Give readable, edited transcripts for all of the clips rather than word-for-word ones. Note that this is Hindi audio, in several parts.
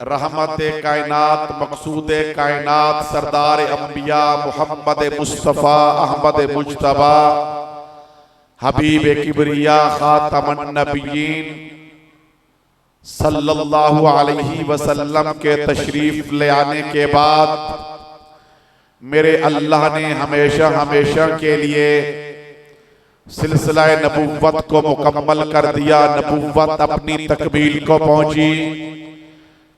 रहमत कायनात, मकसूद कायनात, सरदार अंबिया मोहम्मद मुस्तफ़ा अहमद मुज्तबा हबीब किबरिया खातमन नबीयीन सल्लल्लाहु अलैहि वसल्लम के तशरीफ ले आने के बाद मेरे अल्लाह ने हमेशा हमेशा के लिए सिलसिला नबूवत को मुकम्मल कर दिया। नबूवत अपनी तकमील को पहुंची।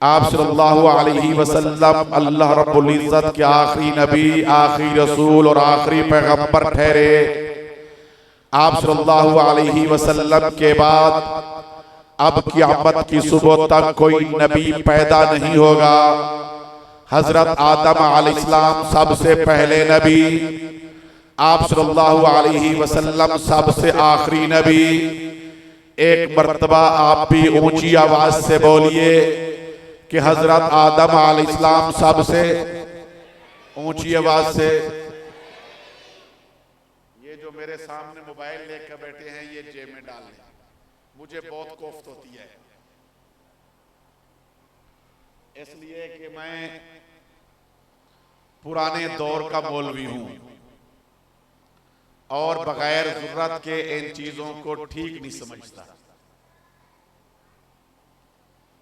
आप सल्लल्लाहु अलैहि वसल्लम अल्लाह रब्बुल इज्जत के आखिरी नबी, आखिरी रसूल और आखिरी पैगंबर ठहरे। आप सल्लल्लाहु अलैहि वसल्लम के बाद अब क़यामत की सुबह तक कोई नबी पैदा नहीं होगा। हजरत आदम अलैहिस्सलाम सबसे पहले नबी, आप सल्लल्लाहु अलैहि वसल्लम सबसे आखिरी नबी। एक मर्तबा आप भी ऊंची आवाज से बोलिए कि हजरत आदम अलैहिस्सलाम सबसे ऊंची आवाज से। ये जो मेरे सामने मोबाइल लेकर बैठे हैं ये जेब में डाल लें, मुझे बहुत कोफ्त होती है, इसलिए कि मैं पुराने दौर का मौलवी हूं और बगैर ज़रूरत के इन चीजों को ठीक नहीं समझता।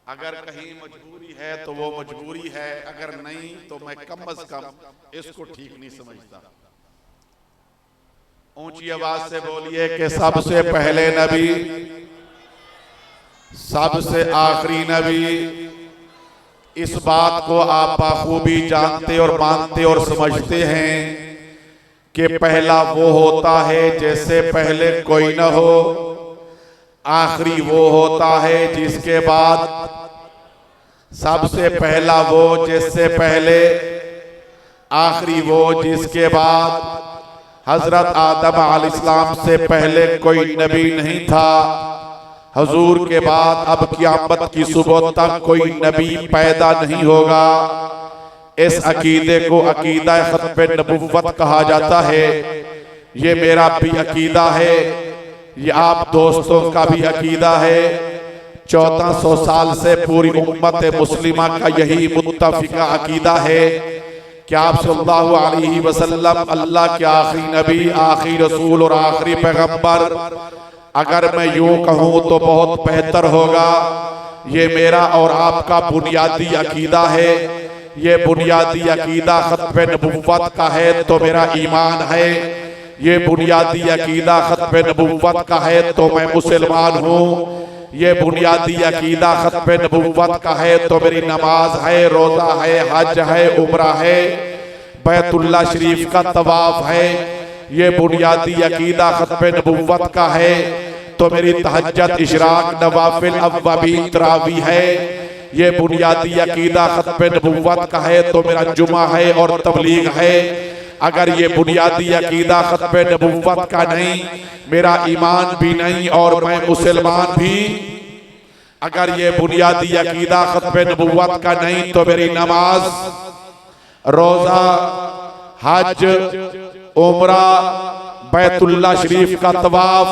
अगर कहीं मजबूरी है तो वो मजबूरी है, अगर नहीं तो मैं कम अज कम इसको ठीक नहीं समझता। ऊंची आवाज से बोलिए कि सबसे पहले नबी, सबसे आखिरी नबी। इस बात को आप बखूबी जानते और मानते और समझते हैं कि पहला वो होता है जैसे पहले कोई न हो, आखिरी वो होता है जिसके बाद, सबसे पहला वो जिससे पहले, आखिरी वो जिसके बाद। हजरत आदम अलैहिस्सलाम से पहले कोई नबी नहीं था। हुजूर के बाद अब क़यामत की सुबह तक कोई नबी पैदा नहीं होगा। इस अकीदे को अकीदा खत्म नबुव्वत कहा जाता है। ये मेरा भी अकीदा है, ये आप दोस्तों का भी अकीदा है। 1400 साल से पूरी उम्मत मुस्लिमा का यही मुत्तफिका अकीदा है कि आप सल्लल्लाहु अलैहि वसल्लम अल्लाह के आखिरी नबी, आखिरी रसूल और आखिरी पैगंबर। अगर मैं यूं कहूं तो बहुत बेहतर होगा। ये मेरा और आपका बुनियादी अकीदा है। ये बुनियादी अकीदा खत्म नबुव्वत का है तो मेरा ईमान है। ये बुनियादी अकीदा खत्म नबुव्वत का है तो मैं मुसलमान हूँ। ये बुनियादी अकीदा खत्म नबुव्वत का है तो मेरी नमाज है, रोजा है, हज है, उम्रा है, बैतुल्ला शरीफ का तवाफ है। ये बुनियादी अकीदा खत्म नबुव्वत का है तो मेरी तहज्जुद, इशराक, नवाफिल, अव्वाबीन, तरावी है। ये बुनियादी अकीदा खत्म नबुव्वत का है तो मेरा जुमा है और तबलीग है। अगर ये बुनियादी अकीदा खत्म नबुव्वत का नहीं, मेरा ईमान भी नहीं और मैं मुसलमान भी। अगर ये बुनियादी अकीदा खत्म नबुव्वत का नहीं तो मेरी नमाज, रोजा, हज, उम्रा, बैतुल्ला शरीफ का तवाफ,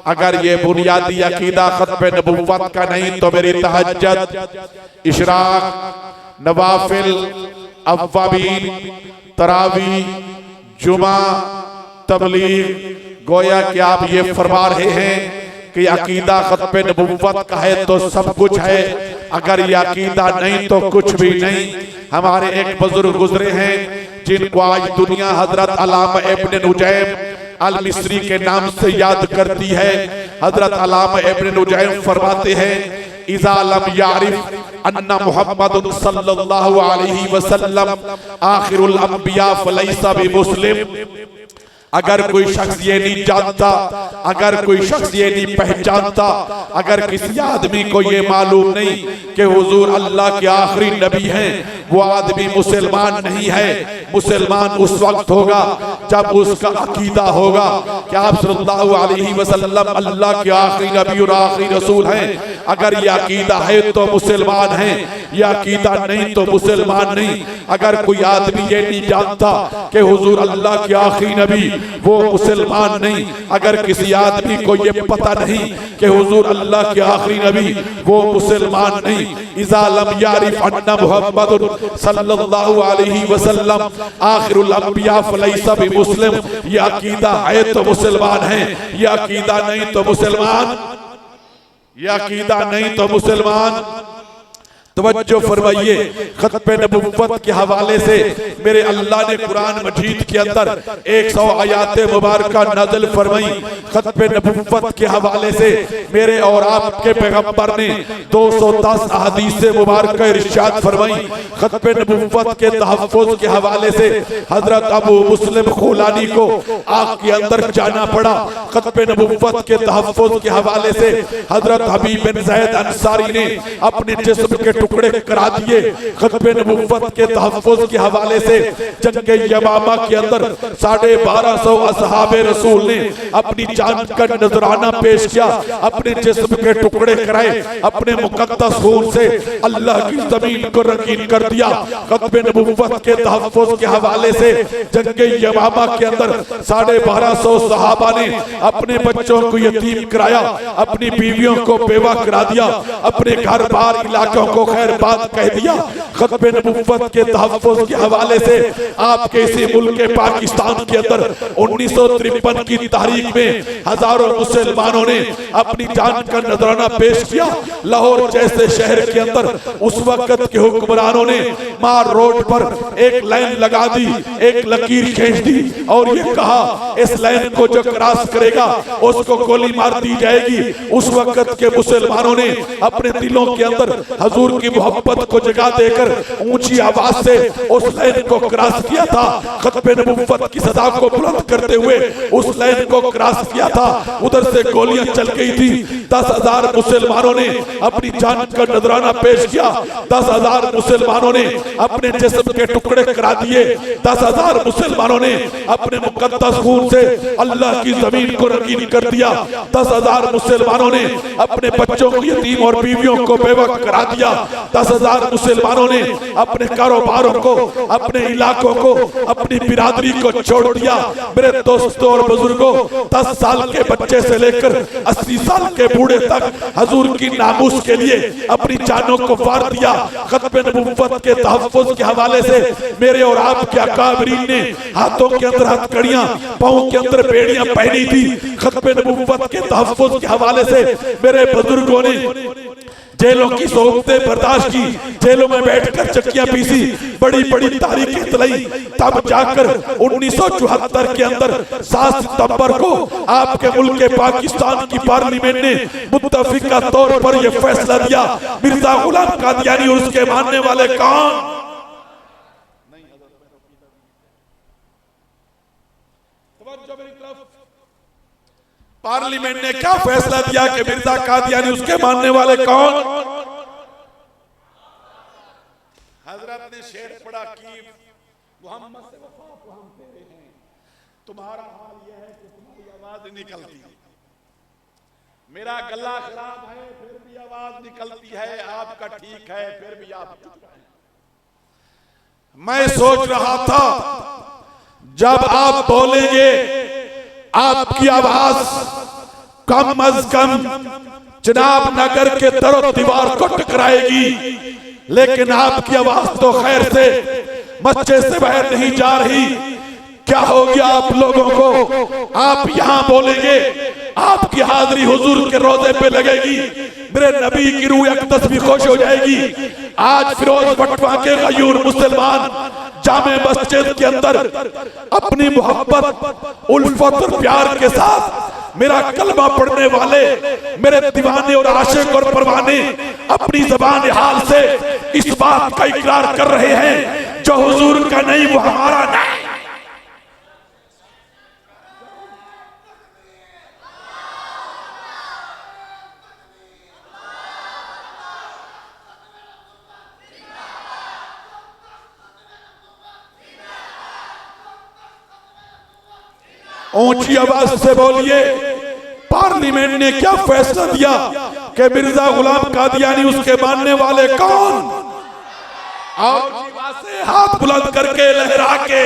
अगर ये बुनियादी अकीदा खत्म नबुव्वत का नहीं तो मेरी तहज्जुद, इशराक, नवाफिल, अव्वाबीन, तरावी, जुमा, तबलीग। गोया कि आप ये फरमा रहे हैं कि अकीदा खत्म नबुव्वत का है तो सब कुछ है, अगर ये अकीदा नहीं तो कुछ भी नहीं। हमारे एक बुजुर्ग गुजरे हैं जिनको आज दुनिया हजरत अल्लामा इब्न नुजैम अल मिस्री के नाम से याद करती है। हजरत अल्लामा इब्न नुजैम फरमाते हैं, इज़ा लम यारिफ अन्ना मुहम्मद सल्लल्लाहु अलैहि वसल्लम आखिरुल अंबिया फलैसा बिमुस्लिम। अगर कोई शख्स ये नहीं जानता, अगर कोई शख्स ये नहीं पहचानता, अगर किसी आदमी को ये मालूम नहीं कि हुजूर अल्लाह के आखिरी नबी हैं, वो आदमी मुसलमान नहीं है। मुसलमान उस वक्त होगा जब उसका अकीदा होगा कि आप सल्लल्लाहु अलैहि वसल्लम अल्लाह के आखिरी नबी और आखिरी रसूल हैं। अगर ये अकीदा है तो मुसलमान है, ये अकीदा नहीं तो मुसलमान नहीं। अगर कोई आदमी ये नहीं जानता कि हुजूर अल्लाह के आखिरी नबी वो मुसलमान नहीं। अगर किसी आदमी को ये पता नहीं कि हुजूर अल्लाह के आखिरी नबी, वो मुसलमान नहीं। इज़ा लम यारिफ अन्ना मुहम्मद सल्लल्लाहु अलैहि वसल्लम आखिरुल अंबिया फलैसा बिमुस्लिम, ये अकीदा है तो मुसलमान है, ये अकीदा नहीं तो मुसलमान, ये अकीदा नहीं तो मुसलमान। तवज्जो फरमाइए, खत्म नबुव्वत के हवाले से मेरे अल्लाह ने कुरान मजीद के अंदर 100 आयात मुबारका नाज़िल फरमाई। खत्म नबुव्वत के हवाले से मेरे और आपके पैगंबर ने 210 अहादीस मुबारका इरशाद फरमाई। खत्म नबुव्वत के तहफ़्फ़ुज़ के हवाले से हजरत अबू मुस्लिम खुलानी को आग के अंदर जाना पड़ा। खत्म नबुव्वत के तहफ़्फ़ुज़ के हवाले से हजरत हबीब बिन ज़ैद अंसारी ने अपने जिस्म के टुकड़े करा दिए। खत्म नबुव्वत के तहफ़्फ़ुज़ के हवाले से जंगे यमामा के अंदर 1250 असहाबे रसूल ने अपनी जान का नजराना पेश किया, अपने जिस्म के टुकड़े कराए, अपने मुक़द्दस खून से अल्लाह की ज़मीन को रंगीन कर दिया। खत्म नबुव्वत के तहफ़्फ़ुज़ के हवाले से जंगे यमामा के अंदर 1250 सहाबा ने अपने बच्चों को यतीम कराया, अपनी बीवियों को बेवा करा दिया, अपने घर बार इलाकों को खैर बात कह दिया। खत्म नबुव्वत के तहफ़्फ़ुज़ के हवाले से आपके इसी मुल्क पाकिस्तान के अंदर 1953 की तारीख में हजारों मुसलमानों ने अपनी जान का नजराना पेश किया। लाहौर जैसे शहर के अंदर उस वक्त के हुक्मरानों ने मार रोड पर एक लाइन लगा दी, एक लकीर खींच दी और ये कहा इस लाइन को जो क्रॉस करेगा उसको गोली मार दी जाएगी। उस वक्त के मुसलमानों ने अपने दिलों के अंदर हुजूर की मोहब्बत को जगा देकर ऊंची आवाज से उस लाइन को क्रॉस किया था। खत्म नबुव्वत की सदा को बुलंद करते हुए उस लाइन को क्रॉस किया था। उधर से गोलियां चल गई थी। 10,000 मुसलमानों ने अपनी जान का नजराना पेश किया। 10,000 मुसलमानों ने अपने जिस्म के टुकड़े करा दिए। 10,000 मुसलमानों ने अपने मुक़द्दस खून से अल्लाह की जमीन को रंगीन कर दिया। 10,000 मुसलमानों ने अपने बच्चों को यतीम और बीवियों को बेवा करा दिया। 10,000 मुसलमानों ने अपने कारोबारों को, अपने इलाकों को, अपनी बिरादरी को छोड़ दिया। मेरे दोस्तों और बुजुर्गों, 10 साल के बच्चे से लेकर 80 साल के बूढ़े तक हुजूर की नामूस के लिए अपनी जानों को वार दिया। खत्म नबुव्वत के तहफ़्फ़ुज़ के हवाले से मेरे और आपके अकाबरीन ने हाथों के अंदर हथकड़ियां, पांव के अंदर बेड़ियां पहनी थी। खत्म नबुव्वत के तहफ़्फ़ुज़ के हवाले से मेरे बुजुर्गों ने जेलों की सोबतें बर्दाश्त की, जेलों में बैठकर चक्कियां पीसी, बड़ी बड़ी तारीखें तलाई। तब जाकर 1974 के अंदर 7 सितंबर को आपके मुल्क पाकिस्तान की पार्लियामेंट ने मुत्तफिका तौर पर यह फैसला दिया, मिर्जा गुलाम कादियानी और उसके मानने वाले कौन। पार्लियामेंट ने क्या फैसला दिया कि मिर्जा कादियानी उसके मानने वाले कौन। हजरत ने शेर पढ़ा कि मोहम्मद से वफा को हम तेरे हैं, तुम्हारा हाल यह है कि तुम्हारी आवाज निकलती है, मेरा गला खराब है फिर भी आवाज निकलती है, आपका ठीक है फिर भी आप चुप हैं। मैं सोच रहा था जब आप बोलेंगे आपकी आवाज कम अज कम जनाब नगर के दरो दीवार को टकराएगी, लेकिन आपकी आवाज तो खैर से मस्जिद से बाहर नहीं जा रही। क्या हो गया आप लोगों को? आप यहां बोलेंगे आपकी हाजिरी हुजूर के रोजे पे लगेगी, मेरे नबी की रूह अक़दस भी खुश हो जाएगी। आज फिरोज बटवा के गयूर मुसलमान जामे मस्जिद के अंदर अपनी मोहब्बत, उल्फत और प्यार के साथ मेरा कलमा पढ़ने वाले मेरे दीवाने और आशिक और परवाने अपनी ज़बान हाल से इस बात का इकरार कर रहे हैं जो हुजूर का नहीं वो हमारा नहीं। ऊंची आवाज से बोलिए, पार्लियामेंट ने क्या फैसला दिया कि मिर्जा गुलाम कादियानी उसके मानने वाले कौन? और से हाथ बुलंद करके लहरा के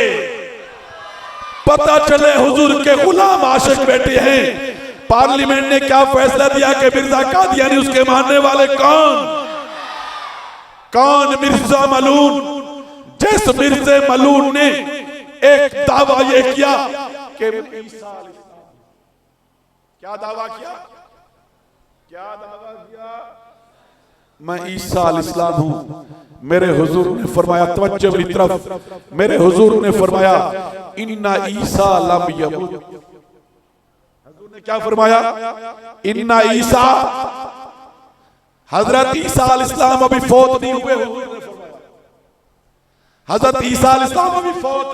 पता चले हुजूर के गुलाम आशिक बैठे हैं। पार्लियामेंट ने क्या फैसला दिया कि मिर्जा कादियानी उसके मानने वाले कौन? मिर्जा मलून। जिस मिर्जा मलून ने एक दावा ये किया कि क्या दावा किया? मैं ईसा अलैहिस्सलाम हूं। मेरे हुजूर ने फरमाया, तवज्जो मेरी तरफ, मेरे हुजूर ने फरमाया इन्ना ईसा लम यमूत। हुजूर ने क्या फरमाया? इन्ना ईसा, हजरत ईसा अलैहिस्सलाम अभी फौत नहीं हुए। हुजूर ने फरमाया हजरत ईसा अलैहिस्सलाम अभी फौत,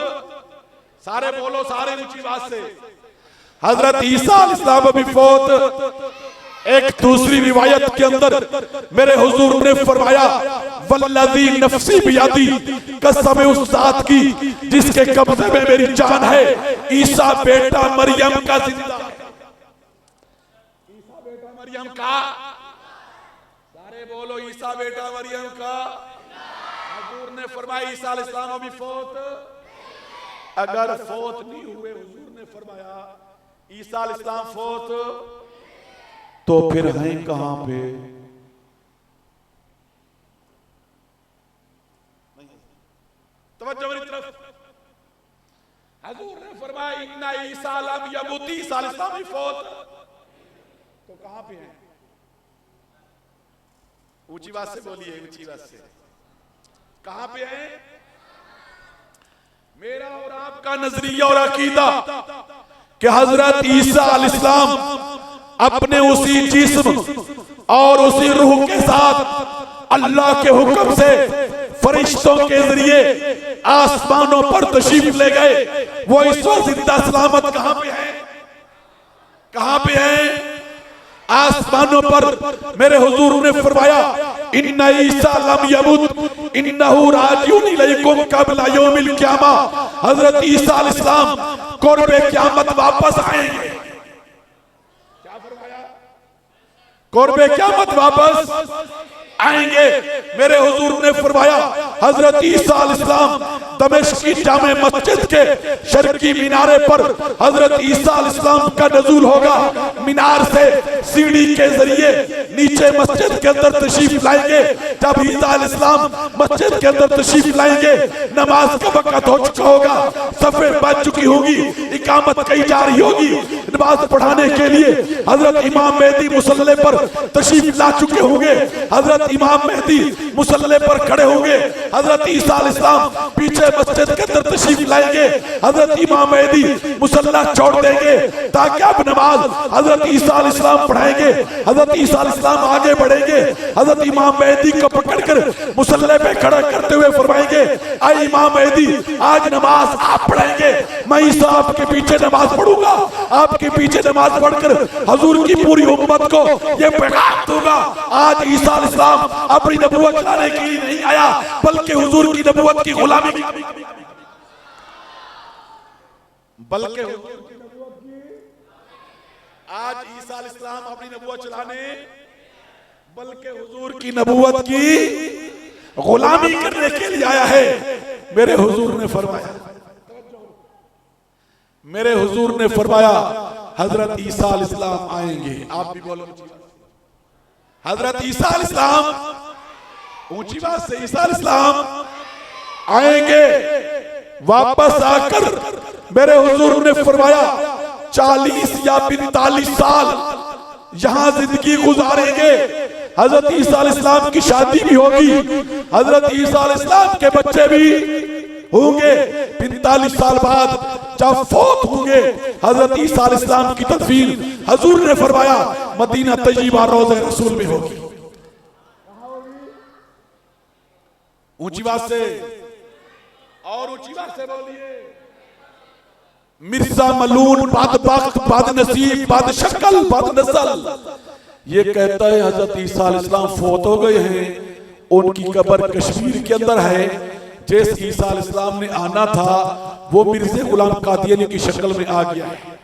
सारे बोलो, सारे ऊंची आवाज से, हजरत ईसा अलैहिस्सलाम अभी फौत। एक दूसरी रिवायत के अंदर मेरे हुजूर ने फरमाया वल्लज़ी नफ्सी बियदी, कसम उस जात की जिसके कब्जे में मेरी जान है, ईसा बेटा मरियम का जिंदा है। ईसा बेटा मरियम का, सारे बोलो ईसा बेटा मरियम का। हुजूर ने फरमाया ईसा अलैहिस्सलाम अभी फौत, अगर फौत नहीं हुए, हुजूर ने फरमाया ईसा अलैहिस्सलाम फौत, तो फिर हैं कहां पे? तवज्जो मेरी तरफ। हुजूर ने फरमाया इन्ना ईसा लम यमूत, ईसा अलैहिस्सलाम ही फौत, तो कहां पे हैं? ऊंची बात से बोलिए, ऊंची बात से, कहां पे हैं? मेरा और आपका नजरिया और अकीदा कि हजरत ईसा अलैहिस्सलाम अपने उसी जिस्म और उसी रूह के साथ अल्लाह के हुक्म से फरिश्तों के जरिए आसमानों पर तशरीफ ले गए। वो इस वक्त जिंदा सलामत कहां पे है? कहां पे है? आसमानों पर। मेरे हुजूर ने फरमाया इन्ना ईसा लम यमूत इन्नहु राजिउन इलैकुम क़ब्ल यौमिल क़ियामा। हजरत ईसा अलैहिस्सलाम क़ुर्बे क़यामत वापस आएंगे। क़ुर्बे क़यामत वापस आएंगे। मेरे हुजूर ने फरमाया हजरत ईसा अलैहिस्सलाम दमिश्क की जामे मस्जिद के शर्की मीनारे पर हजरत ईसा अलैहिस्सलाम का नज़ूल होगा। मीनार से सीढ़ी के जरिए नीचे मस्जिद के अंदर तशरीफ लाएंगे। जब ईसा अलैहिस्सलाम मस्जिद के अंदर तशरीफ लाएंगे, नमाज का वक्त हो चुका होगा, सफे बज चुकी होगी, इकामत कही जा रही होगी। नमाज पढ़ाने के लिए हजरत इमाम मेहदी मुसल्ले पर तशरीफ ला चुके होंगे। हजरत इमाम मेहदी मुसल्ले पर खड़े होंगे। हजरत ईसा अलैहिस्सलाम पीछे मस्जिद के अंदर तशरीफ लाएंगे। हजरत इमाम मेहदी मुसल्ला छोड़ देंगे ताकि अब नमाज हजरत ईसा अलैहिस्सलाम पढ़ाएंगे। हजरत ईसा अलैहिस्सलाम आगे बढ़ेंगे। हजरत इमाम मेहदी को पकड़कर मुसल्ले पे खड़ा करते हुए फरमाएंगे, आई इमाम मेहदी आज नमाज आप पढ़ाएंगे, मैं ईसा आपके पीछे नमाज पढ़ूंगा। आपके पीछे नमाज पढ़कर हुजूर की पूरी उम्मत को ये पैगाम दूंगा, आज ईसा अलैहिस्सलाम अपनी नबूवत लाने के लिए नहीं आया, बल्कि हुजूर की नबूवत की गुलामी, बल्कि आज ईसा अलैहिस्सलाम अपनी नबूवत चलाने, बल्कि हुजूर की नबूवत की गुलामी करने के लिए आया है। मेरे हुजूर ने फरमाया, मेरे हुजूर ने फरमाया हजरत ईसा अलैहिस्सलाम आएंगे। आप भी बोलो हजरत ईसा अलैहिस्सलाम, ऊंची बात से, ईसा अलैहिस्सलाम आएंगे। वापस आकर मेरे हुजूर ने फरमाया 40 या 45 साल यहां जिंदगी गुजारेंगे। हजरत ईसा अलैहिस्सलाम की शादी भी होगी, हजरत ईसा अलैहिस्सलाम के बच्चे भी होंगे। 45 साल बाद जब फौत होंगे, हजरत ईसा अलैहिस्सलाम की तदफीन हुजूर ने फरमाया मदीना तय्यबा रोज़े रसूल में होगी। ऊंची बात से और ऊंची बात से बोलिए। मिर्जा मलून बदबख्त, बदनसीब, बदशक्ल, बदनस्ल, ये कहता है हजरत ईसा अलैहिस्सलाम फौत हो गए हैं, उनकी कब्र कश्मीर के अंदर है। जिस ईसा अलैहिस्सलाम ने आना था वो मिर्ज़ा गुलाम कादियानी की शक्ल में आ गया है।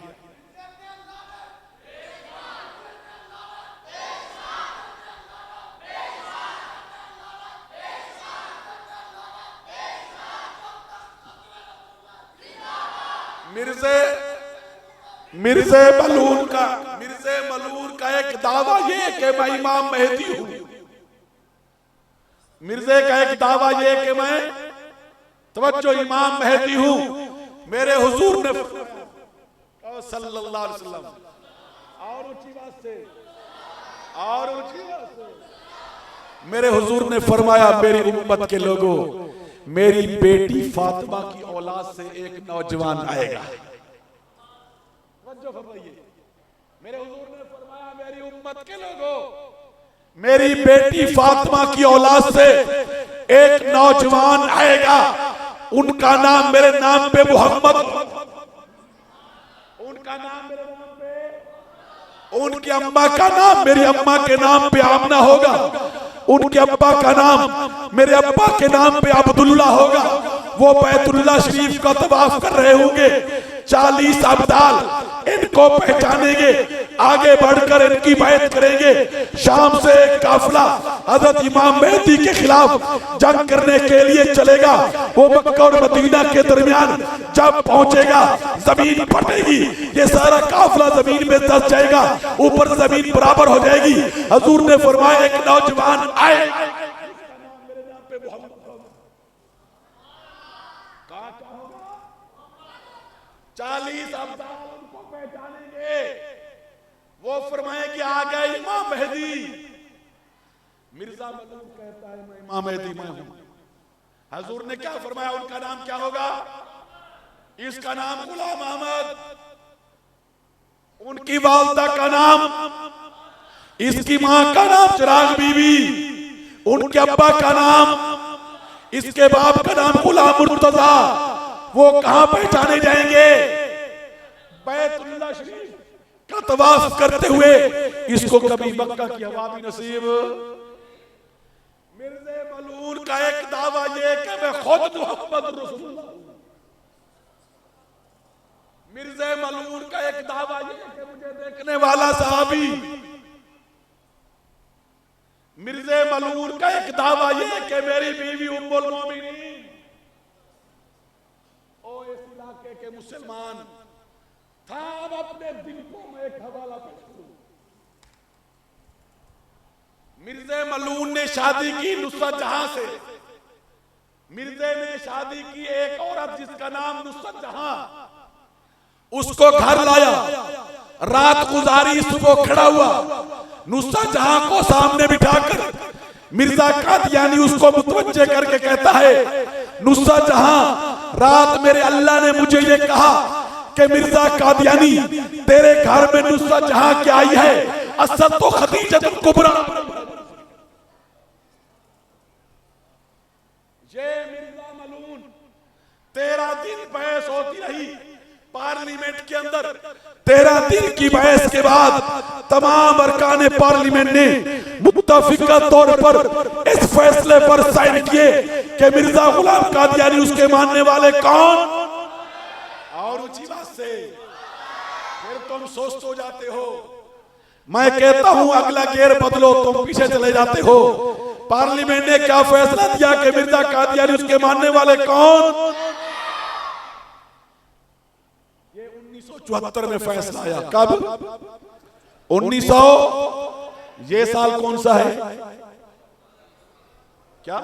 मिर्ज़े मलून का एक दावा ये कि मैं इमाम मेहदी हूं। मिर्ज़े का एक दावा ये कि मैं तवज्जो इमाम मेहदी हूं। मेरे हुजूर ने सल्लल्लाहु अलैहि वसल्लम और ऊंची बात से मेरे हुजूर ने फरमाया, मेरी उम्मत के लोगों, मेरी बेटी फातिमा की औलाद से एक नौजवान आएगा। मेरे हुजूर ने फरमाया, मेरी उम्मत के लोगों, मेरी बेटी फातिमा की औलाद से एक नौजवान आएगा। उनका नाम मेरे नाम पे मोहम्मद, उनका नाम मेरे नाम पे, उनकी अम्मा का नाम मेरी अम्मा के नाम पे आमना होगा। उनके अब्बा का नाम मेरे अब्बा के नाम पे अब्दुल्ला होगा। वो बैतुल्लाह शरीफ का तवाफ कर रहे होंगे। 40 अब्दाल इनको पहचानेंगे, आगे बढ़कर इनकी बैत करेंगे। शाम से एक काफिला हजरत इमाम मेहदी के खिलाफ जंग करने के लिए चलेगा। वो मक्का और मदीना के दरमियान जब पहुंचेगा, जमीन फटेगी, ये सारा काफिला जमीन में दस जाएगा, ऊपर जमीन बराबर हो जाएगी। हजूर ने फरमाया, एक नौजवान आए, 40 अब्दाल उनको पहचानेंगे। वो फरमाए कि आ गए इमाम मेहदी। मिर्जा मलून कहता है, मैं इमाम मेहदी मैं हूं। हजूर ने क्या फरमाया, उनका नाम क्या होगा? इसका नाम गुलाम अहमद, उनकी वालदा का नाम, इसकी मां का नाम चिराग बीबी, उनके अब्बा का नाम, इसके बाप का नाम गुलाम मुर्तजा। वो कहां पहचाने जाएंगे? बैतुल्लाह शरीफ का तवाफ करते हुए। इसको कभी मक्का की हवा भी नसीब। मिर्ज़े मलून का एक दावा ये कि मैं खुद मोहम्मद रसूलुल्लाह। मिर्ज़े मलून का एक दावा ये कि मुझे देखने वाला सहाबी। मिर्ज़े मलून का एक दावा ये कि मेरी बीवी उम्मुल मोमिनीन। इस इलाके के मुसलमान था। अब अपने दिल को मैं एक हवाला पेश करूं। मिर्ज़े मलून ने शादी की नुसरत जहां से। मिर्ज़े ने शादी की एक औरत जिसका नाम नुसरत जहां। उसको घर लाया, रात गुजारी, सुबह खड़ा हुआ। नुसरत जहां को सामने बिठाकर मिर्जा कादियानी उसको मुतवज्जे करके कहता है, नुसरत जहां, रात मेरे अल्लाह ने मुझे ये कहा कि मिर्जा कादियानी तेरे घर में नुसरत जहां की आई है। असद तो खदीजतुल कुबरा। ये मिर्जा मलून 13 दिन बहस होती रही पार्लियामेंट के अंदर। 13 दिन की बहस के बाद तमाम अरकान पार्लियामेंट ने मुत्तफिका तौर पर इस फैसले पर साइन किए कि मिर्जा गुलाम कादियानी उसके मानने वाले कौन। और ऊंची बात से फिर तुम सोचते हो जाते हो, मैं कहता हूं अगला गेयर बदलो, तुम पीछे चले जाते हो। पार्लियामेंट ने क्या फैसला दिया कि मिर्जा कादियानी उसके मानने वाले कौन। 1974 में फैसला आया। कब? 1900। ये साल कौन सा है? क्या?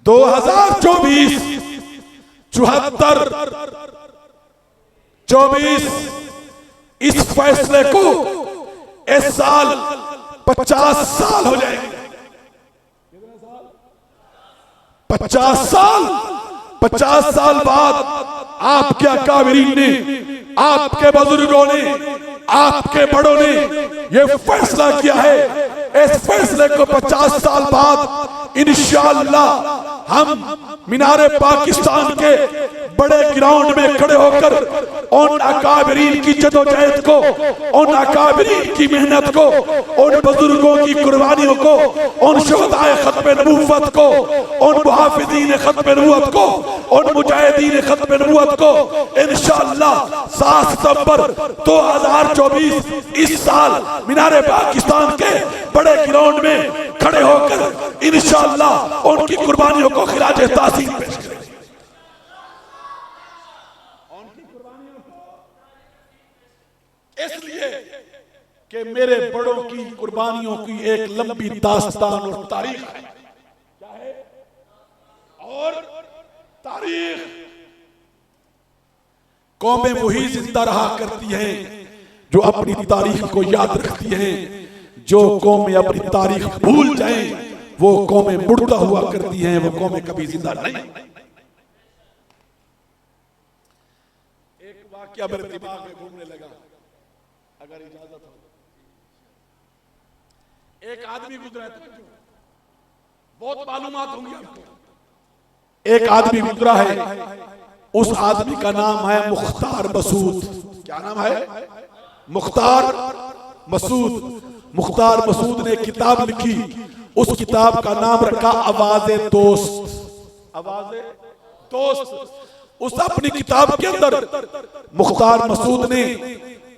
2024। 74 24। इस फैसले को इस साल 50 साल हो जाएंगे। 50 साल। 50 साल बाद आपके अकाबिरीन ने, आपके बुजुर्गों ने, आपके बड़ों ने यह फैसला किया है। इस फैसले को 50 साल बाद इंशाअल्लाह हम मीनारे पाकिस्तान के बड़े ग्राउंड में खड़े होकर उन अकाबिरीन की जदोजहद को, उन अकाबिरीन की मेहनत को, उन बुजुर्गों की कुर्बानियों को, उन शहदाए खत्म नबूवत को, उन मुहाफिजीन खत्म नबूवत को, उन मुजाहिदीन खत्म नबूवत को इंशाअल्लाह 7 सितंबर 2024 इस साल मीनारे पाकिस्तान के बड़े ग्राउंड में खड़े होकर इंशाअल्लाह उनकी कुर्बानियों को खिराज ताज़ीम पेश करें। कि मेरे बड़ों की कुर्बानियों की एक लंबी दास्तान और तारीख है। क्या है? और तारीख। कौमें वही जिंदा रहा करती हैं जो अपनी तारीख को याद रखती हैं। जो कौमें अपनी तारीख भूल जाएं वो कौमें मुर्दा हुआ करती हैं, वो कौमें कभी जिंदा नहीं। एक वाकया मेरे दिमाग में घूमने लगा, अगर इजाजत हो। एक आदमी गुजरा है, बहुत मालूमात होंगी आपको। एक आदमी गुजरा है, उस आदमी का नाम है मुख्तार मसूद। क्या नाम है? मुख्तार मसूद। मुख्तार मसूद ने किताब लिखी, उस किताब का नाम रखा आवाज़े दोस्त। आवाज़े दोस्त। उस अपनी किताब के अंदर मुख्तार मसूद ने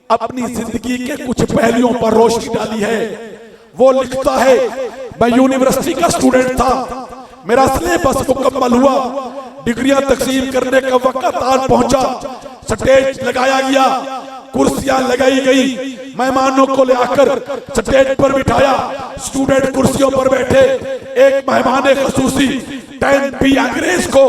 अपनी जिंदगी के कुछ पहलुओं पर रोशनी डाली है। वो लिखता है, मैं यूनिवर्सिटी का स्टूडेंट था, मेरा सिलेबस मुकम्मल हुआ, डिग्रियां तकसीम करने का वक्त आज पहुंचा, स्टेज लगाया गया, कुर्सियां लगाई गई, मेहमानों को ले आकर स्टेज पर बिठाया, स्टूडेंट कुर्सियों पर बैठे। एक मेहमान खसूसी 10B अंग्रेज को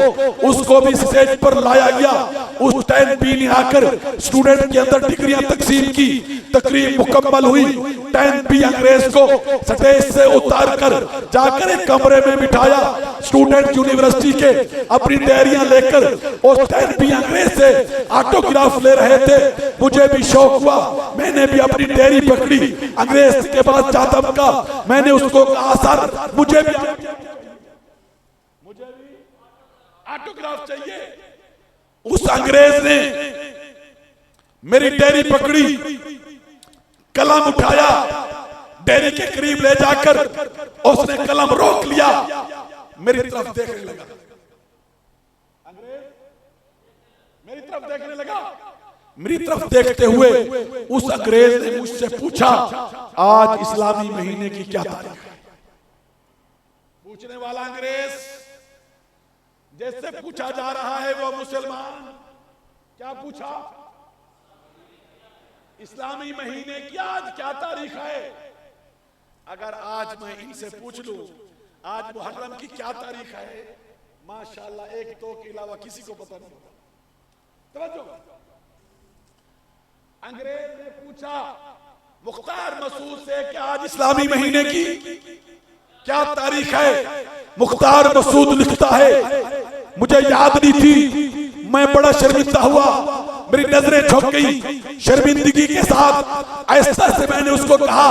उसको भी स्टेज पर लाया गया। उस 10B ने आकर स्टूडेंट के अंदर डिग्रियां तकसीम की, तकरीब मुकम्मल हुई। 10B अंग्रेज को स्टेज से उतार कर जाकर एक कमरे में बिठाया। स्टूडेंट यूनिवर्सिटी के अपनी डायरियां लेकर उस 10B अंग्रेज से ऑटोग्राफ ले रहे थे। मुझे भी शौक हुआ, मैंने भी अपनी डायरी पकड़ी, अंग्रेज के पास जाता का मैंने उसको कहा, सर मुझे भी ऑटोग्राफ चाहिए। उस अंग्रेज ने मेरी डायरी पकड़ी, कलम उठाया, डायरी के करीब ले जाकर उसने कलम रोक लिया, मेरी तरफ देखने लगा। अंग्रेज मेरी तरफ देखने लगा। मेरी तरफ देखते हुए उस अंग्रेज ने मुझसे पूछा, आज इस्लामी महीने की क्या तारीख है? पूछने वाला अंग्रेज जैसे पूछा जा रहा है वो मुसलमान। क्या पूछा? इस्लामी महीने की आज क्या तारीख है? अगर आज मैं इनसे पूछ लूं आज मुहर्रम की क्या तारीख है, माशाल्लाह एक दो के अलावा किसी को पता नहीं होगा। तवज्जो। अंग्रेज ने पूछा मुख्तार मसूद से कि आज इस्लामी महीने की क्या तारीख है? मुख्तार मसूद लिखता है, मुझे याद नहीं थी, मैं बड़ा शर्मिंदा हुआ, मेरी नजरें झुक गई। शर्मिंदगी के साथ ऐसा से मैंने उसको कहा,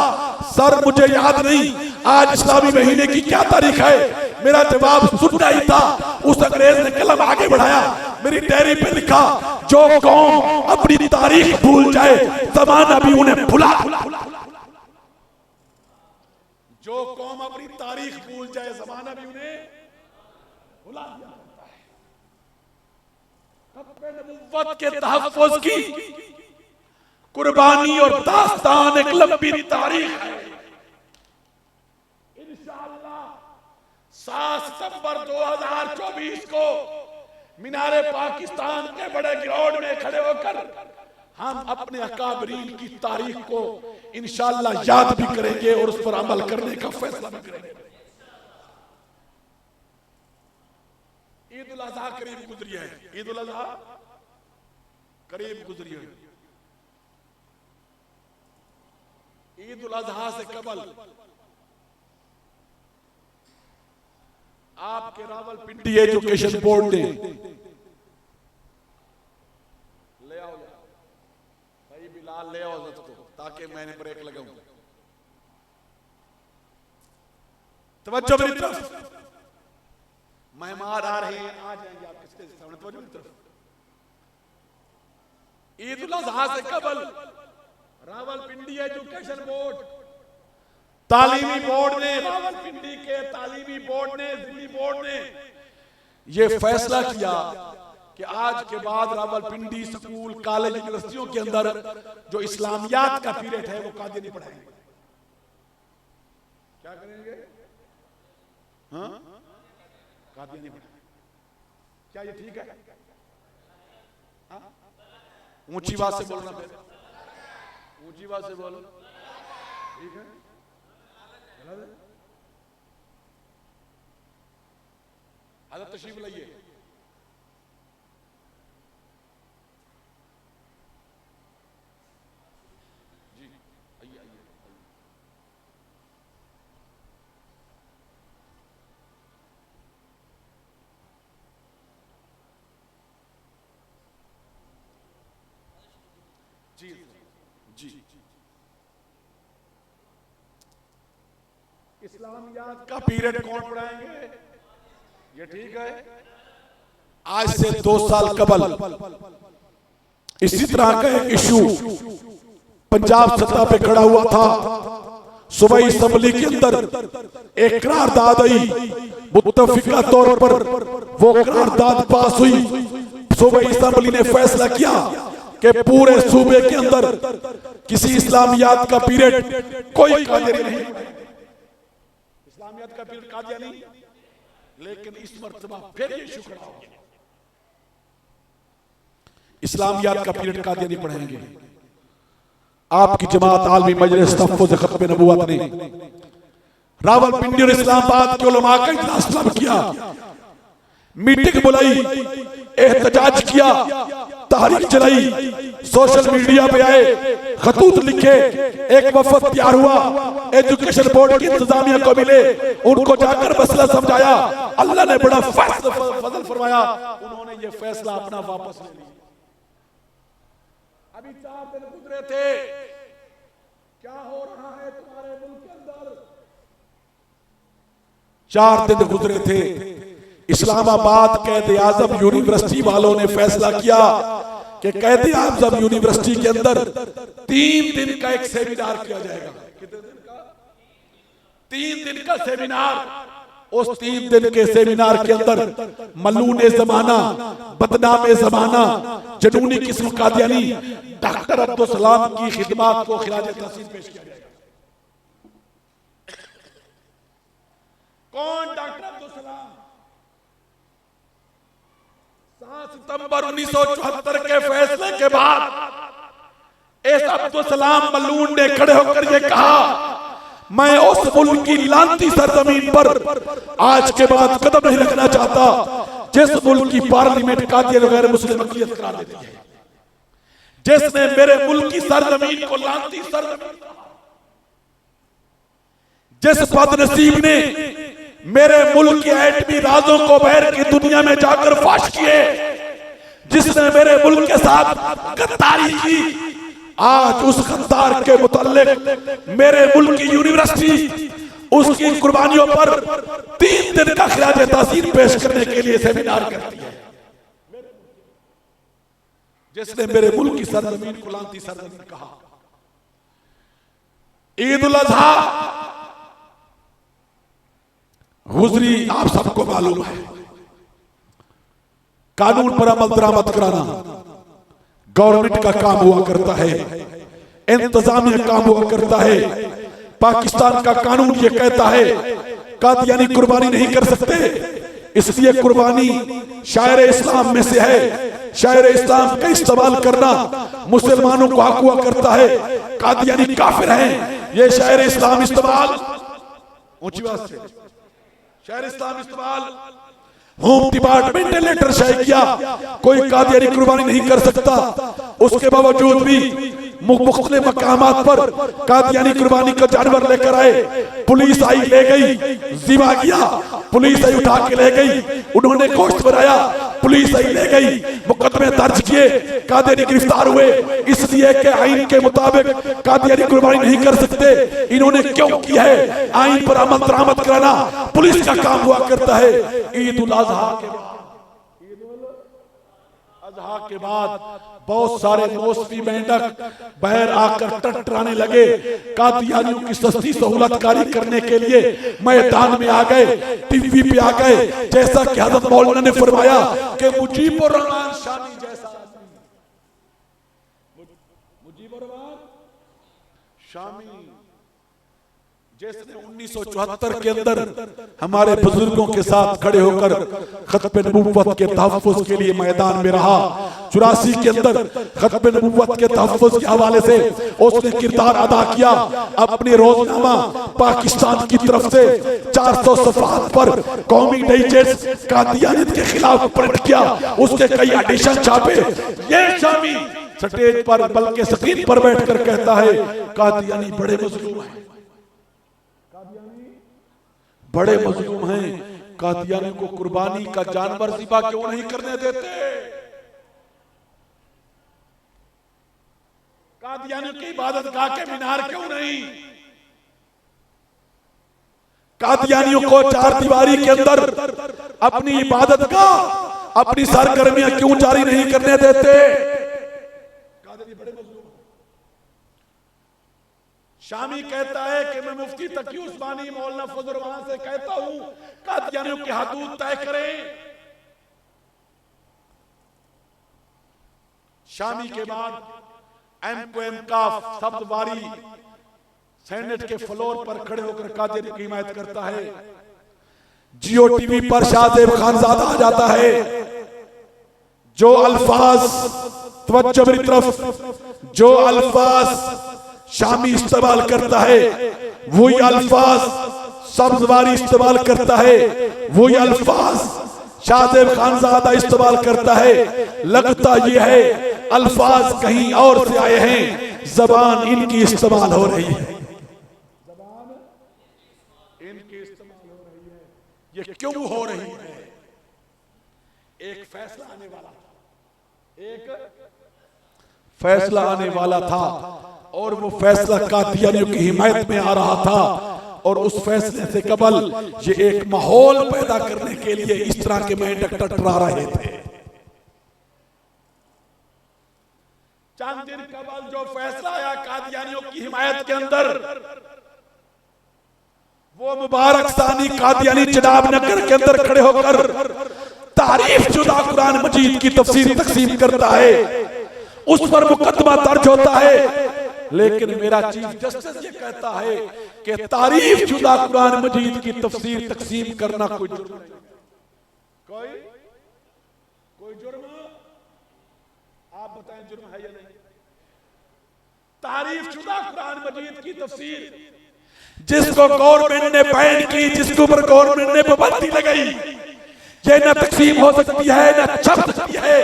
सर मुझे याद नहीं, आज इस्लामी महीने की क्या तारीख है? मेरा जवाब सुनना ही था। उस अंग्रेज ने कलम आगे बढ़ाया, मेरी डायरी पे लिखा, जो कौम अपनी तारीख भूल जाए ज़माना भी उन्हें भुला। जो कौम अपनी तारीख भूल जाए ज़माना भी उन्हें भुला दिया करता है। नबुव्वत के तहफ़्फ़ुज़ की कुर्बानी और दास्तान एक लंबी तारीख है। इंशाअल्लाह 7 सितंबर 2024 को मीनारे पाकिस्तान के बड़े ग्राउंड में खड़े होकर हम अपने अकाबरीन की तारीख को इंशाअल्लाह याद भी करेंगे और उस पर अमल करने का फैसला भी करेंगे। ईद उल अज़हा करीब गुजरी है, ईद उल अज़हा करीब गुजरी है। ईद उल अज़हा से कबल आपके रावलपिंडी एजुकेशन बोर्ड ने ले आओ भाई बिलाल, ले आओ को, ताकि मैंने ब्रेक लगाऊं। तवज्जो मेरी तरफ, मेहमान आ रहे हैं, आ जाएंगे आपके स्टेज सामने। तवज्जो मेरी तरफ। ईद उल अज़हा से कबल रावलपिंडी एजुकेशन बोर्ड, तालीमी बोर्ड ने, रावलपिंडी के तालीमी बोर्ड ने, दिल्ली बोर्ड ने ये फैसला किया कि आज के बाद रावलपिंडी स्कूल, कॉलेज, यूनिवर्सिटियों के अंदर जो इस्लामियात का पीरियड है वो कादियानी पढ़ाएंगे। क्या करेंगे? हाँ, कादियानी पढ़ाएंगे। क्या ये ठीक है? ऊंची बात से बोलना, फिर ऊंची बात से बोलो। ठीक है, आदत तशरीफ लाइए। जी आइए आइए। जी जी इस्लामियात का पीरियड कौन पढ़ाएंगे? ये ठीक है। आज से 2 साल कबल इसी तरह का एक इशू पंजाब सत्ता पे खड़ा हुआ था। सुबह असेंबली के अंदर एक करारदाद आई, मुत्तफिका तौर पर वो करारदाद पास हुई। सुबह असेंबली ने फैसला किया कि पूरे सूबे के अंदर किसी इस्लामियात का पीरियड कोई कादियानी नहीं, इस्लामियात का पीरियड कादियानी। लेकिन इस मर्तबा फिर ये इशू खड़ा हो गया, इस्लामियात का पीरियड कादियानी पढ़ाएंगे। आपकी जमात आलमी मजलिस तहफ़्फ़ुज़ ख़त्म नबुव्वत ने रावलपिंडी और इस्लामाबाद के उलमा का इजलास तलब किया, मीटिंग बुलाई, एहतजाज किया, तहरीक चलाई, सोशल मीडिया पे आए, खतूत लिखे, एक वफद तैयार हुआ, एजुकेशन बोर्ड की इंतजामिया को मिले, उनको जाकर मसला समझाया। अल्लाह ने बड़ा फजल फरमाया, उन्होंने ये फैसला अपना वापस ले लिया। अभी 4 दिन गुजरे थे, क्या हो रहा है तुम्हारे मुल्क के अंदर? 4 दिन गुजरे थे, इस्लामाबाद कैद आजम यूनिवर्सिटी वालों ने फैसला किया कि कैद आजम यूनिवर्सिटी के अंदर 3 दिन का एक सेमिनार किया जाएगा। कितने दिन का? 3 दिन का सेमिनार। उस 3 दिन के सेमिनार के अंदर मलून जमाना, बदनाम जमाना, जनूनी किस्म कादियानी डॉक्टर अब्दुल सलाम की खिदमत को खिराज तहसीन पेश किया जाएगा। कौन डॉक्टर अब्दुल सलाम? 7 सितंबर 1974 के फैसले के बाद इस अब्दुल सलाम मलून ने खड़े होकर ये कहा, मैं उस मुल्क की लानती सरजमीन पर आज के बाद कदम नहीं रखना चाहता जिस मुल्क की पार्लियामेंट कादियान गैर मुस्लिम अक़लियत करार देती है, जिसने मेरे मुल्क की सरजमीन को लानती सरजमीन कहा, जिस बदनसीब ने मेरे मुल्क के एटमी राजों को बाहर की दुनिया में जाकर फाश किए, जिसने मेरे मुल्क के साथ गद्दारी की, आज उस गद्दार के मुतल्लिक मेरे मुल्क की यूनिवर्सिटी उसकी कुर्बानियों पर 3 दिन का खिराज तहसीन पेश करने के लिए सेमिनार करती है। जिसने मेरे मुल्क की सरजमीन को लानती सरजमीन कहा। ईद उल अजहा गुजरी, आप सबको मालूम है। कानून पर अमल दरामद कराना गवर्नमेंट का काम हुआ करता है, इंतजामिया काम हुआ करता है। पाकिस्तान का कानून ये कहता है कादियानी कुर्बानी नहीं कर सकते, इसलिए कुर्बानी शायर इस्लाम में से है। शायर इस्लाम का इस्तेमाल करना मुसलमानों को हक हुआ करता है, कादियानी काफिर हैं। ये शायर इस्लाम इस्तेमाल, ऊंची बात से शायर इस्लाम इस्तेमाल, होम डिपार्टमेंट ने लेटर शाये किया कोई कादियानी कुर्बानी नहीं कर सकता। उसके बावजूद भी मुख्तलिफ मकामात पर कादियानी कुर्बानी का जानवर लेकर आए, पुलिस आई ले गई, ज़िबा किया, पुलिस आई उठा के ले गई, उन्होंने गोश्त बनाया, पुलिस आई ले गई, मुकदमे दर्ज किए, कादियानी गिरफ्तार हुए, इसलिए कि आइन के मुताबिक कादियानी कुर्बानी नहीं कर सकते। इन्होंने क्यों किया है? आइन पर अमल दरामद कराना पुलिस का काम हुआ करता है। ईद उल अजहा के बाद बहुत सारे मौसमी मेंढक बाहर आकर टटराने लगे, कादियानियों की सस्ती सहूलतकारी करने के लिए मैदान में आ गए, टीवी पे आ गए। जैसा कि हज़रत मौलाना ने फरमाया कि मुजीबुर रहमान शामी जैसा, मुजीबुर रहमान शामी जिसने 1974 के अंदर हमारे बुजुर्गों के साथ खड़े होकर खत्म नबूवत के तहफ्फुज़ के लिए मैदान में रहा। 84 के अंदर खत्म नबूवत के तहफ्फुज़ के हवाले से उसने किरदार अदा किया। अपने रोजनामा पाकिस्तान की तरफ से 400 सफ़हात पर कौमी डाइजेस्ट कादियानियत के खिलाफ प्रिंट किया, उसके कई एडिशन छापे। ये शामी स्टेज पर बल्कि स्क्रीन पर बैठकर कहता है कादियानी बड़े मजलूम हैं, बड़े मजलूम हैं, कादियानी को कुर्बानी का जानवर ज़िबा क्यों नहीं करने देते, कादियानी की इबादत गाह के मीनार क्यों नहीं, कादियानियों को चार दीवारी के अंदर अपनी इबादत गाह, अपनी सरगर्मियां क्यों जारी नहीं करने देते। शामी कहता है कि मैं मुफ्ती तकी उस्मानी मौलाना फजल रहमान से कहता हूं कादियानियों की हदूद तय करें। शामी के बाद एमक्यूएम का सब्जवारी सेनेट के फ्लोर पर खड़े होकर कादियानियों की हिमायत करता है। जियो टीवी पर शाहजेब खानजादा आ जाता है। जो अल्फाज तवज्जो मेरी तरफ, जो अल्फाज शामी इस्तेमाल करता है वही अल्फाज सब्जवारी इस्तेमाल करता है, वही अल्फाज शाहजेब खानजादा इस्तेमाल करता है। लगता यह है अल्फाज कहीं और से आए हैं, जबान इनकी इस्तेमाल हो रही है, जबान इनकी इस्तेमाल हो रही है। ये क्यों हो रही है? एक फैसला आने वाला था, एक फैसला आने वाला था और वो फैसला कादियानियों की हिमायत में आ रहा था। और उस फैसले से कबल ये एक माहौल पैदा करने के लिए इस तरह के मेंढक टटरा रहे थे। चंद दिन कबल जो फैसला आया कादियानियों की हिमायत के अंदर, वो मुबारक सानी कादियानी जनाब नगर के अंदर खड़े होकर तारीफ शुदा कुरान मजीद की तफसीर तकसीम करता है, उस पर मुकदमा दर्ज होता है। लेकिन मेरा चीफ जस्टिस ये कहता है कि तारीफ शुदा कुरान मजीद की तफसीर तकसीम करना कोई जुर्म नहीं, कोई जुर्म, आप बताएं जुर्म है या नहीं? तारीफ शुदा कुरान मजीद की तफसीर जिसको गवर्नमेंट ने बैन की, जिसके ऊपर गवर्नमेंट ने पाबंदी लगाई, ये न तकसीम हो सकती है न छप सकती है,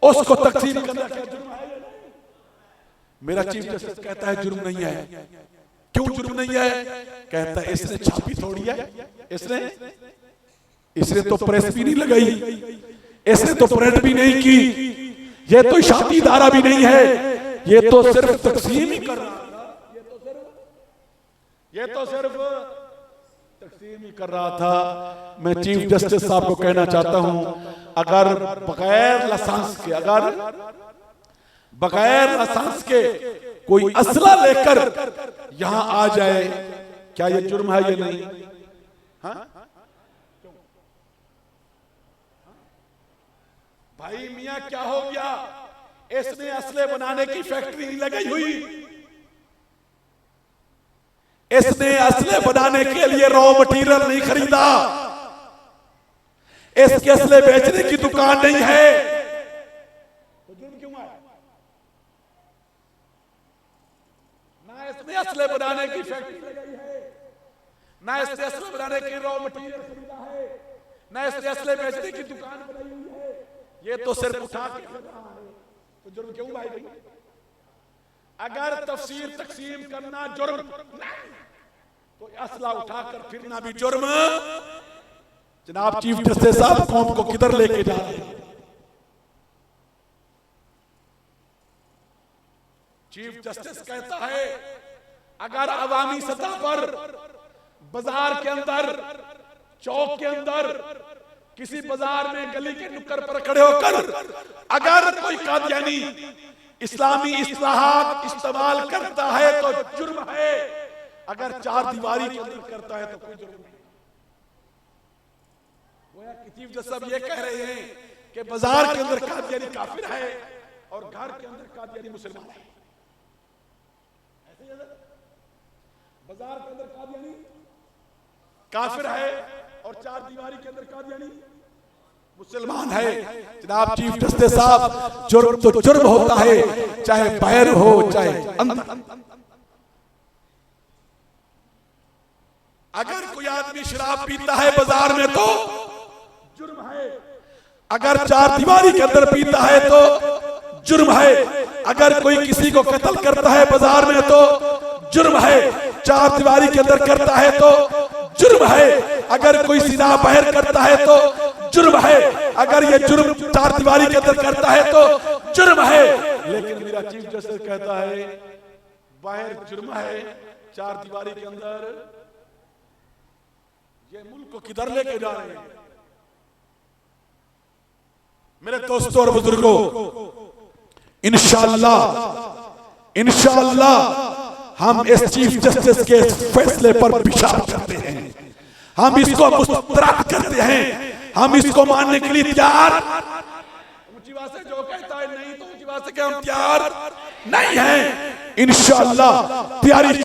उसको तकसीम करना क्या जुर्म है? मेरा चीफ जस्टिस कहता है जुर्म नहीं है। क्यों जुर्म नहीं है? कहता है इसने छापी थोड़ी है, इसने तो प्रेस भी नहीं लगाई, इसने तो प्रिंट भी नहीं की, ये तो शादी दारा भी नहीं है, ये तो सिर्फ तकसीम ही कर रहा था, ये तो सिर्फ तकसीम ही कर रहा था। मैं चीफ जस्टिस साहब को कहना चाहता हूं, अगर बगैर लाइसेंस के, अगर बगैर लाइसेंस के कोई असला लेकर यहां आ जाए, क्या ये जुर्म है या नहीं? हाँ? भाई मियां क्या हो गया? इसने असले बनाने की फैक्ट्री नहीं लगाई हुई, इसने असले बनाने के लिए रॉ मटेरियल नहीं खरीदा, इसके असले बेचने की दुकान नहीं है, तो जुर्म क्यों है? ना इसने असले बनाने की फैक्ट्री लगाई है, ना इसने असले बनाने की रॉ मटेरियल खरीदा है, ना इसने असले बेचने की दुकान बनाई हुई है, ये तो सिर्फ उठा के रहा है, तो जुर्म क्यों भाई? अगर तफसीर तकसीम करना जुर्म नहीं तो असला उठाकर फिरना भी जुर्म। जनाब चीफ जस्टिस साहब कौम को किधर लेके जा रहे हैं? चीफ जस्टिस कहता है अगर अवामी सतह पर, बाजार के अंदर, चौक के अंदर, किसी बाजार में गली के नुक्कड़ पर खड़े होकर अगर कोई कादियानी इस्लामी इस्लाहात इस्तेमाल करता है तो जुर्म है, अगर चार दीवारी के अंदर करता है तो कोई जुर्म नहीं। चीफ जस्टिस साहब ये कह रहे हैं कि बाजार के अंदर कादियानी काफिर है और घर के अंदर कादियानी मुसलमान है। बाजार के अंदर कादियानी काफिर है और चार दीवारी के अंदर कादियानी मुसलमान है। जनाब चीफ जस्टिस साहब, जुर्म तो जुर्म होता है, चाहे बाहर हो चाहे अंदर। अगर कोई आदमी शराब पीता है बाजार में तो जुर्म है, अगर चार दीवारी के अंदर पीता है तो जुर्म है, अगर कोई किसी को कत्ल करता है बाजार में तो जुर्म है, चार दीवारी के अंदर करता है तो जुर्म है, अगर कोई सिना बाहर करता है तो जुर्म है, अगर ये जुर्म चार दीवारी के अंदर करता है तो जुर्म है। लेकिन मेरा चीफ जस्टिस कहता है बाहर जुर्म है, चार दीवारी के अंदर। ये मुल्क को किधर लेके जा रहे हैं? मेरे दोस्तों और बुजुर्गों, इंशाअल्लाह हम इस चीफ जस्टिस के फैसले पर विचार करते हैं, हम इसको मुस्तरद करते हैं, हम इसको मानने के लिए तैयार। ऊंची आवाज से जो कहता है नहीं तो ऊंची आवाज से क्या हम तैयार नहीं हैं। इंशाअल्लाह तैयारी